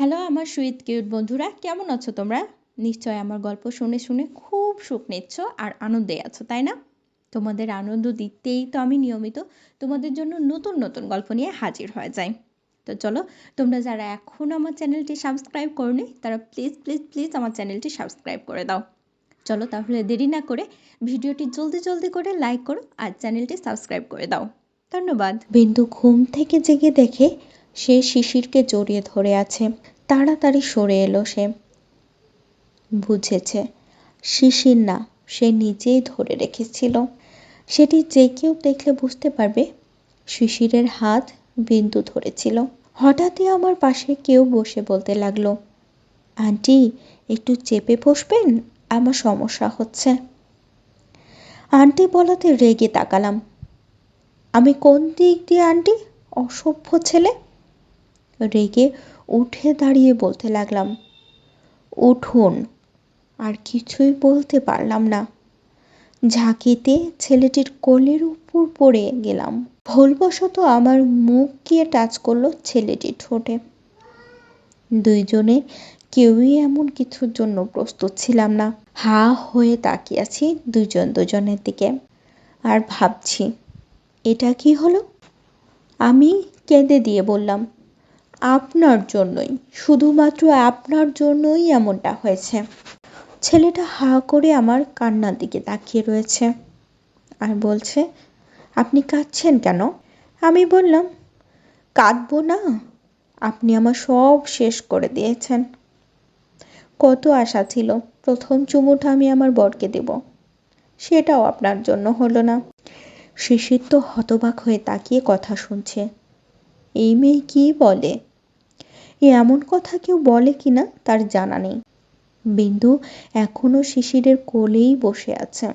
Hello আমার sweet cute বন্ধুরা, কেমন আছো তোমরা? নিশ্চয় আমার গল্প শুনে শুনে খুব সুখ নিচ্ছ আর আনন্দে আছো, তাই না? তোমাদের আনন্দ দিতেই তো আমি নিয়মিত তোমাদের জন্য নতুন নতুন গল্প নিয়ে হাজির হয়ে যাই। তো চলো, তোমরা যারা এখনও আমার চ্যানেলটি সাবস্ক্রাইব করনি তারা প্লিজ প্লিজ প্লিজ আমার চ্যানেলটি সাবস্ক্রাইব করে দাও। চলো তাহলে দেরি না করে ভিডিওটি জলদি জলদি করে লাইক করো আর চ্যানেলটি সাবস্ক্রাইব করে দাও। ধন্যবাদ। বিন্দু ঘুম থেকে জেগে দেখে সে শিশিরকে জড়িয়ে ধরে আছে। তাড়াতাড়ি সরে এলো সে। বুঝেছে শিশির না, সে নিজেই ধরে রেখেছিল। সেটি যে কেউ দেখলে বুঝতে পারবে শিশিরের হাত বিন্দু ধরেছিল। হঠাৎই আমার পাশে কেউ বসে বলতে লাগলো, আন্টি একটু চেপে বসবেন, আমার সমস্যা হচ্ছে। আন্টি বলাতে রেগে তাকালাম। আমি কোন দিক দিয়ে আন্টি? অসভ্য ছেলে। রেগে উঠে দাঁড়িয়ে বলতে লাগলাম, উঠুন। আর কিছুই বলতে পারলাম না। ঝাঁকিতে ছেলেটির কোলের উপর পড়ে গেলাম। ভুলবশত আমার মুখ গিয়ে টাচ করলো ছেলেটির ঠোঁটে। দুইজনে কেউই এমন কিছুর জন্য প্রস্তুত ছিলাম না। হা হয়ে তাকিয়ে আছি দুজন দুজনের দিকে আর ভাবছি, এটা কি হলো? আমি কেঁদে দিয়ে বললাম, আপনার জন্যই, শুধুমাত্র আপনার জন্যই এমনটা হয়েছে। ছেলেটা হা করে আমার কান্নার দিকে তাকিয়ে রয়েছে আর বলছে, আপনি কাঁদছেন কেন? আমি বললাম, কাঁদবো না, আপনি আমার সব শেষ করে দিয়েছেন। কত আশা ছিল প্রথম চুমুটা আমি আমার বরকে দেব, সেটাও আপনার জন্য হলো না। শিশির তো হতবাক হয়ে তাকিয়ে কথা শুনছে। এই মেয়ে কি বলে? এমন কথা কেউ বলে কিনা তার জানা নেই। বিন্দু এখনো শিশিরের কোলেই বসে আছে,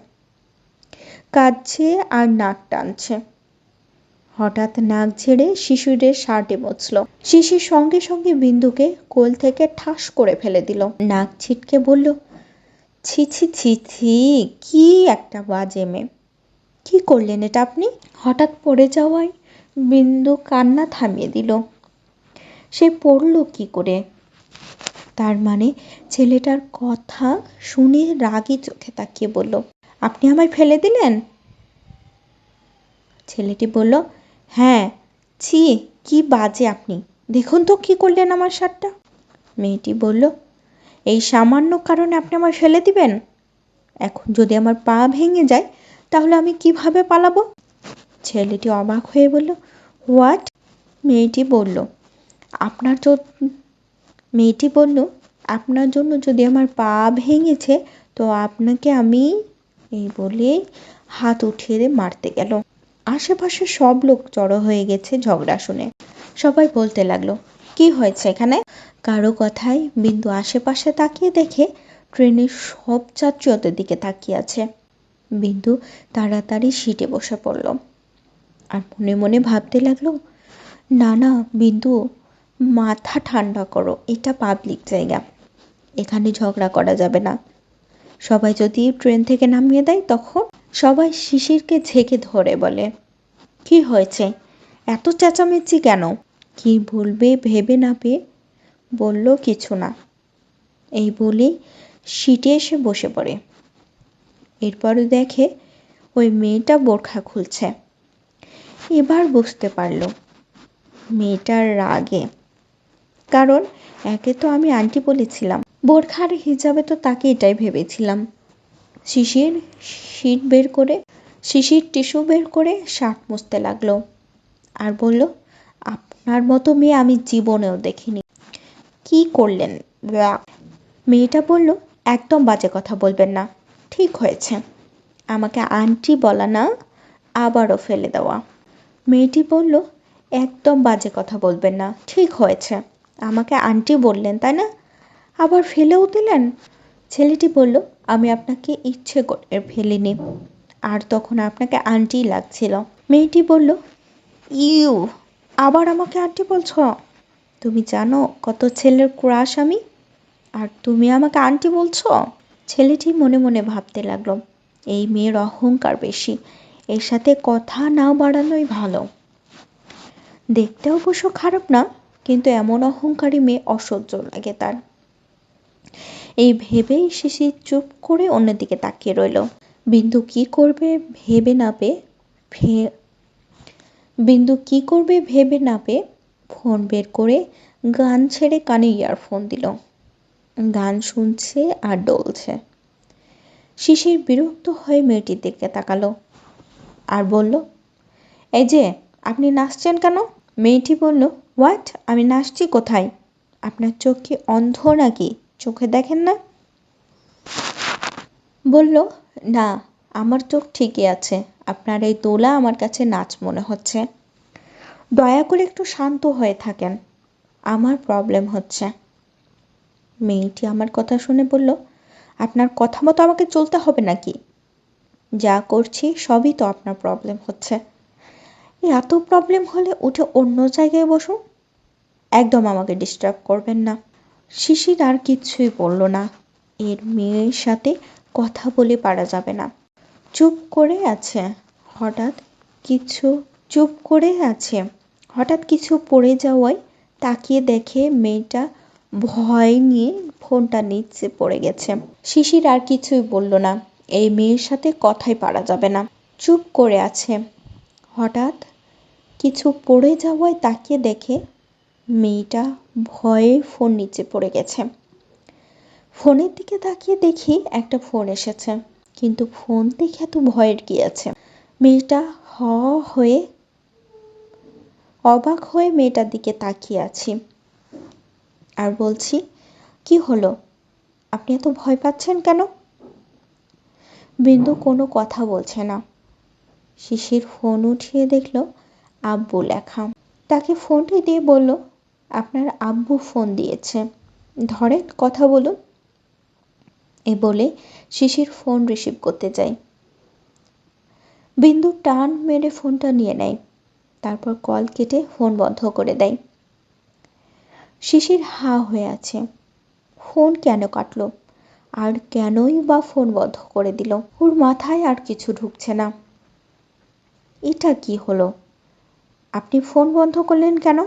কাঁদছে আর নাক টানছে। হঠাৎ নাক ঝেড়ে শিশিরের শার্টে মুছল। শিশির সঙ্গে সঙ্গে বিন্দুকে কোল থেকে ঠাস করে ফেলে দিল। নাক ছিটকে বলল, ছি ছি ছি ছি, কি একটা বাজে মেয়ে। কি করলেন এটা আপনি? হঠাৎ পড়ে যাওয়ায় বিন্দু কান্না থামিয়ে দিল। সে পড়ল কি করে? তার মানে ছেলেটার কথা শুনে রাগী চোখে তাকিয়ে বলল, আপনি আমায় ফেলে দিলেন? ছেলেটি বলল, হ্যাঁ। ছি, কি বাজে আপনি, দেখুন তো কি করলেন আমার শার্টটা। মেয়েটি বলল, এই সামান্য কারণে আপনি আমায় ফেলে দিবেন? এখন যদি আমার পা ভেঙে যায় তাহলে আমি কিভাবে পালাবো? ছেলেটি অবাক হয়ে বলল, হোয়াট? মেয়েটি বলল, আপনার জন্য যদি আমার পা ভেঙেছে তো আপনাকে আমি, এই বলে হাত উঠিয়ে মারতে গেল। আশেপাশে সব লোক জড়ো হয়ে গেছে ঝগড়া শুনে। সবাই বলতে লাগলো, কি হয়েছে এখানে? কারো কথায় বিন্দু আশেপাশে তাকিয়ে দেখে ট্রেনের সব যাত্রী ওদের দিকে তাকিয়ে আছে। বিন্দু তাড়াতাড়ি সিটে বসে পড়ল আর মনে মনে ভাবতে লাগলো, না না বিন্দু, মাথা ঠান্ডা করো, এটা পাবলিক জায়গা, এখানে ঝগড়া করা যাবে না। সবাই যদি ট্রেন থেকে নামিয়ে দেয় তখন? সবাই শিশিরকে ঝেঁকে ধরে বলে, কি হয়েছে, এত চেঁচামেচি কেন? কি বলবে ভেবে না পেয়ে বলল, কিছু না। এই বলেই সিটে এসে বসে পড়ে। এরপর দেখে ওই মেয়েটা বোরখা খুলছে। এবার বুঝতে পারল মেয়েটার রাগে, কারণ একে তো আমি আন্টি বলেছিলাম, বোরখার হিসাবে তো তাকে এটাই ভেবেছিলাম। শিশির টিস্যু বের করে শার্ট মুছতে লাগলো আর বলল, আপনার মতো মেয়ে আমি জীবনেও দেখিনি। কি করলেন? মেয়েটা বলল, একদম বাজে কথা বলবেন না। ঠিক হয়েছে, আমাকে আন্টি বলা না, আবারও ফেলে দেওয়া। মেয়েটি বলল, একদম বাজে কথা বলবেন না। ঠিক হয়েছে, আমাকে আন্টি বললেন তাই না, আবার ফেলেও দিলেন। ছেলেটি বলল, আমি আপনাকে ইচ্ছে করে ফেলিনি, আর তখন আপনাকে আন্টি লাগছিল। মেয়েটি বলল, ইউ, আবার আমাকে আন্টি বলছো? তুমি জানো কত ছেলের ক্রাশ আমি, আর তুমি আমাকে আন্টি বলছো? ছেলেটি মনে মনে ভাবতে লাগলো, এই মেয়ের অহংকার বেশি, এর সাথে কথা না বাড়ানোই ভালো। দেখতে অবশ্য খারাপ না, কিন্তু এমন অহংকারী মেয়ে অসহ্য লাগে তার। এই ভেবেই শিশির চুপ করে অন্যদিকে তাকিয়ে রইল। বিন্দু কি করবে ভেবে না পেয়ে ফোন বের করে গান ছেড়ে কানে ইয়ারফোন দিল। গান শুনছে আর ডলছে। শিশির বিরক্ত হয়ে মেয়েটির দিকে তাকালো আর বলল, এই যে আপনি নাচছেন কেন? মেয়েটি বলল, হোয়াট? আমি নাচছি কোথায়? আপনার চোখ কি অন্ধ নাকি? চোখে দেখেন না? বলল, না, আমার চোখ ঠিকই আছে। আপনার এই দোলা আমার কাছে নাচ মনে হচ্ছে। দয়া করে একটু শান্ত হয়ে থাকেন, আমার প্রবলেম হচ্ছে। মেয়েটি আমার কথা শুনে বলল, আপনার কথা মতো আমাকে চলতে হবে নাকি? যা করছি সবই তো আপনার প্রবলেম হচ্ছে। এত প্রবলেম হলে উঠে অন্য জায়গায় বসুন। একদম আমাকে ডিস্টার্ব করবেন না। শিশির আর কিচ্ছুই বলল না। এর মেয়ের সাথে কথা বলে পারা যাবে না। চুপ করে আছে। হঠাৎ কিছু পড়ে যাওয়ায় তাকিয়ে দেখে মেয়েটা ভয় নিয়ে ফোনটা নিচে পড়ে গেছে। শিশির আর কিছুই বলল না। এই মেয়ের সাথে কথাই পারা যাবে না। চুপ করে আছে। হঠাৎ কিছু পড়ে যাওয়ায় তাকিয়ে দেখে মেয়েটা ভয়ে ফোন নিচে পড়ে গেছে। ফোনের দিকে তাকিয়ে দেখি একটা ফোন এসেছে, কিন্তু ফোন দেখে এত ভয়ের কি আছে? মেয়েটা অবাক হয়ে মেয়েটার দিকে তাকিয়ে আছি আর বলছি, কি হলো? আপনি এত ভয় পাচ্ছেন কেন? বিন্দু কোনো কথা বলছে না। শিশির ফোন উঠিয়ে দেখল আব্বু লেখা। তাকে ফোনটি দিয়ে বলল, আপনার আব্বু ফোন দিয়েছে, ধরেন কথা বলুন। এ বলে শিশির ফোন রিসিভ করতে যায়। বিন্দু টান মেরে ফোনটা নিয়ে নেয়, তারপর কল কেটে ফোন বন্ধ করে দেয়। শিশির হা হয়ে আছে। ফোন কেন কাটলো? আর কেনই বা ফোন বন্ধ করে দিল? ওর মাথায় আর কিছু ঢুকছে না। এটা কি হলো? আপনি ফোন বন্ধ করলেন কেন?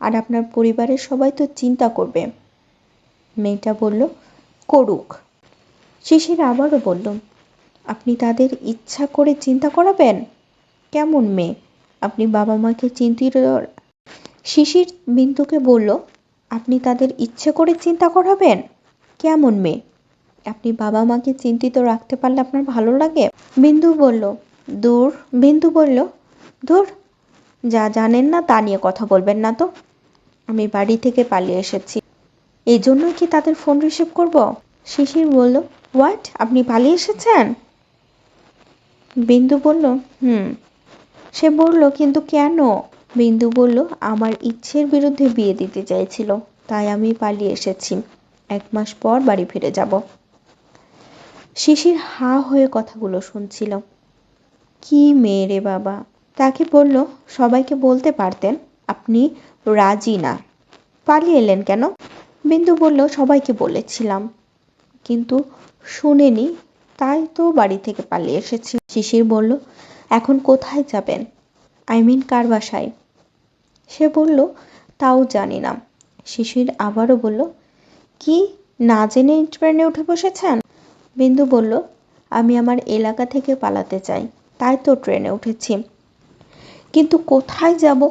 আর আপনার পরিবারের সবাই তো চিন্তা করবে। মেয়েটা বলল, করুক। শিশির আবারও বলল, আপনি তাদের ইচ্ছা করে চিন্তা করাবেন? কেমন মেয়ে আপনি? বাবা মাকে চিন্তিত। শিশির বিন্দুকে বলল, আপনি তাদের ইচ্ছে করে চিন্তা করাবেন? কেমন মেয়ে আপনি? বাবা মাকে চিন্তিত রাখতে পারলে আপনার ভালো লাগে? বিন্দু বলল, দূর, যা জানেন না তা নিয়ে কথা বলবেন না তো। আমি বাড়ি থেকে পালিয়ে এসেছি, এই জন্যই কি তাদের ফোন রিসিভ করব? শিশির বলল, হোয়াট? আপনি পালিয়ে এসেছেন? বিন্দু বলল, সে বলল, কিন্তু কেন? বিন্দু বলল, আমার ইচ্ছের বিরুদ্ধে বিয়ে দিতে চাইছিল, তাই আমি পালিয়ে এসেছি। 1 মাস পর বাড়ি ফিরে যাব। শিশির হা হয়ে কথাগুলো শুনছিল। কি মেয়ে রে বাবা! তাকে বলল, সবাইকে বলতে পারতেন আপনি রাজি না, পালিয়ে এলেন কেন? বিন্দু বলল, সবাইকে বলেছিলাম, কিন্তু শুনেনি, তাই তো বাড়ি থেকে পালিয়ে এসেছি। শিশির বলল, এখন কোথায় যাবেন? কার বাসায়? সে বলল, তাও জানি না। শিশির আবারও বলল, কি, না জেনে ট্রেনে উঠে বসেছেন? বিন্দু বলল, আমি আমার এলাকা থেকে পালাতে চাই, তাই তো ট্রেনে উঠেছি। কিন্তু কোথায় যাব?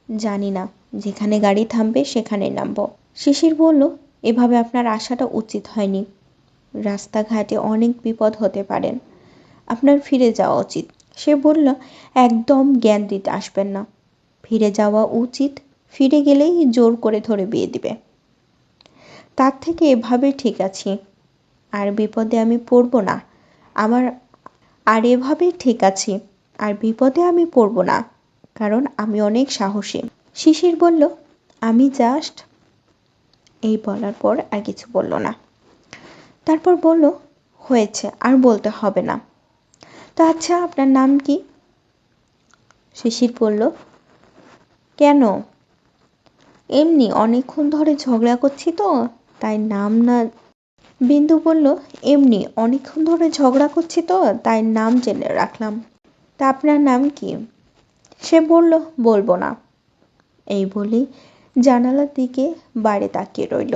জানি না, যেখানে গাড়ি থামবে সেখানে নামবো। শিশির বলল, এভাবে আপনার আসাটা উচিত হয়নি। রাস্তাঘাটে অনেক বিপদ হতে পারেন, আপনার ফিরে যাওয়া উচিত। সে বলল, একদম জ্ঞান দিতে আসবেন না। ফিরে যাওয়া উচিত, ফিরে গেলেই জোর করে ধরে বিয়ে দিবে। তার থেকে এভাবে ঠিক আছি, আর বিপদে আমি পড়ব না। কারণ আমি অনেক সাহসী। শিশির বলল, আমি জাস্ট। এই বলার পর আর কিছু বলল না। তারপর বলল, হয়েছে, আর বলতে হবে না। তো আচ্ছা, আপনার নাম কি? শিশির বলল, কেন? এমনি, অনেকক্ষণ ধরে ঝগড়া করছি তো, তাই নাম না। বিন্দু বলল, তাই নাম জেনে রাখলাম। তা আপনার নাম কি? সে বলল, বলবো না। এই বলেই জানালার দিকে বাইরে তাকিয়ে রইল।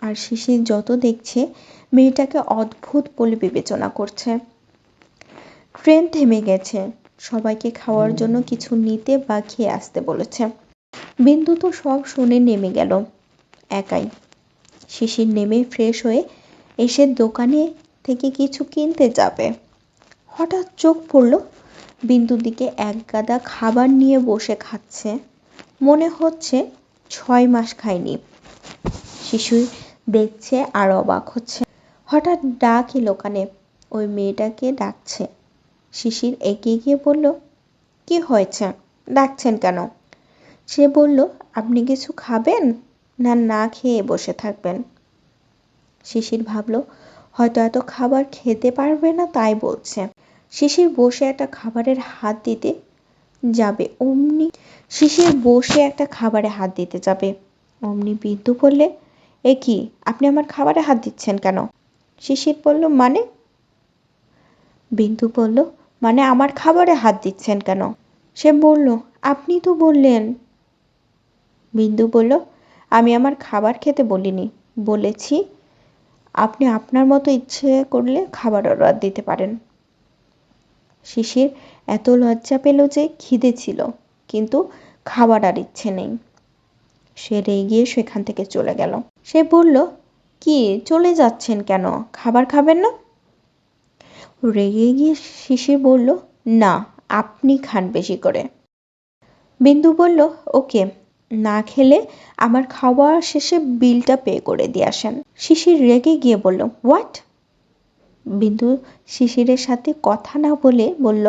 আর শিশির যত দেখছে মেয়েটাকে অদ্ভুত বলে বিবেচনা করছে। ট্রেন থেমে গেছে, সবাইকে খাওয়ার জন্য কিছু নিতে বা খেয়ে আসতে বলেছে। বিন্দু তো সব শুনে নেমে গেল একাই। শিশির নেমে ফ্রেশ হয়ে এসে দোকানে থেকে কিছু কিনতে যাবে, হঠাৎ চোখ পড়ল বিন্দুর দিকে এক গাদা খাবার নিয়ে বসে খাচ্ছে। মনে হচ্ছে 6 মাস খায়নি। শিশু দেখছে আর অবাক হচ্ছে। হঠাৎ ডাক এলো কানে, ওই মেয়েটাকে ডাকছে। শিশির এগিয়ে গিয়ে বলল, কি হয়েছে, ডাকছেন কেন? সে বলল, আপনি কিছু খাবেন না না খেয়ে বসে থাকবেন? শিশির ভাবল হয়তো এত খাবার খেতে পারবে না তাই বলছে। শিশির বসে একটা খাবারের হাত দিতে যাবে অমনি বিন্দু বললে, এ কি, আপনি আমার খাবারে হাত দিচ্ছেন কেন? শিশির বলল, মানে? বিন্দু বলল, মানে আমার খাবারে হাত দিচ্ছেন কেন? সে বলল, আপনি তো বললেন। বিন্দু বলল, আমি আমার খাবার খেতে বলিনি, বলেছি আপনি আপনার মতো ইচ্ছে করলে খাবার অর্ডার দিতে পারেন। শিশির এত লজ্জা পেল যে খিদে ছিল কিন্তু খাবার আর ইচ্ছে নেই। সে রেগে সেখান থেকে চলে গেল। সে বলল, কি চলে যাচ্ছেন কেন, খাবার খাবেন না? রেগে গিয়ে শিশির বলল, না আপনি খান বেশি করে। বিন্দু বলল, ওকে, না খেলে আমার খাওয়া শেষে বিলটা পে করে দিয়ে আসেন। শিশির রেগে গিয়ে বলল, হোয়াট? বিন্দু শিশিরের সাথে কথা না বলে বলল,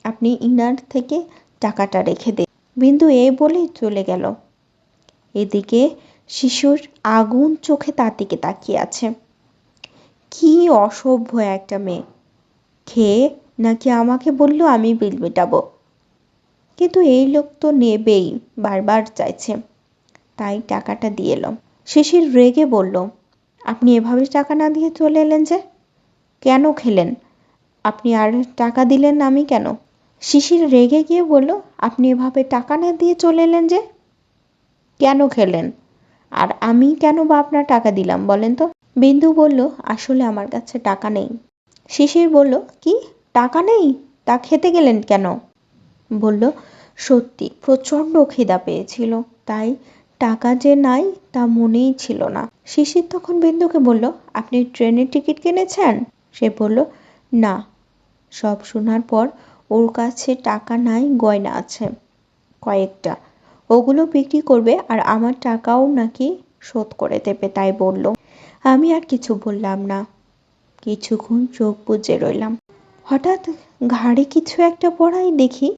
আপনি ইনার থেকে টাকাটা রেখে দিন। বিন্দু এই বলেই চলে গেল। এদিকে শিশুর আগুন চোখে তার দিকে তাকিয়ে আছে। কি অসভ্য একটা মেয়ে, খেয়ে নাকি আমাকে বলল আমি বিল মেটাবো, কিন্তু এই লোক তো নেবেই, বারবার চাইছে, তাই টাকাটা দিয়ে এলাম। শিশির রেগে বলল, আপনি এভাবে টাকা না দিয়ে চলে এলেন যে? কেন খেলেন? আপনি আর টাকা দিলেন না, আমি কেন? শিশির রেগে গিয়ে বলল, আপনি এভাবে টাকা না দিয়ে চলে এলেন যে? কেন খেলেন? আর আমি কেন বা আপনার টাকা দিলাম বলেন তো? বিন্দু বলল, আসলে আমার কাছে টাকা নেই। শিশির বলল, কি, টাকা নেই? তা খেতে গেলেন কেন? বলল, সত্যি প্রচণ্ড খিদা পেয়েছিল, তাই টাকা যে নাই তা মনেই ছিল না। শিশির তখন বিন্দুকে বলল, আপনি ট্রেনের টিকিট কিনেছেন? সে বলল, না। সব শোনার পর ওর কাছে টাকা নাই, গয়না আছে কয়েকটা, ওগুলো বিক্রি করবে আর আমার টাকাও নাকি শোধ করে দেবে, তাই বলল। আমি আর কিছু বললাম না, কিছুক্ষণ চোখ বুজে রইলাম। হঠাৎ ঘাড়ে কিছু একটা পড়াই দেখি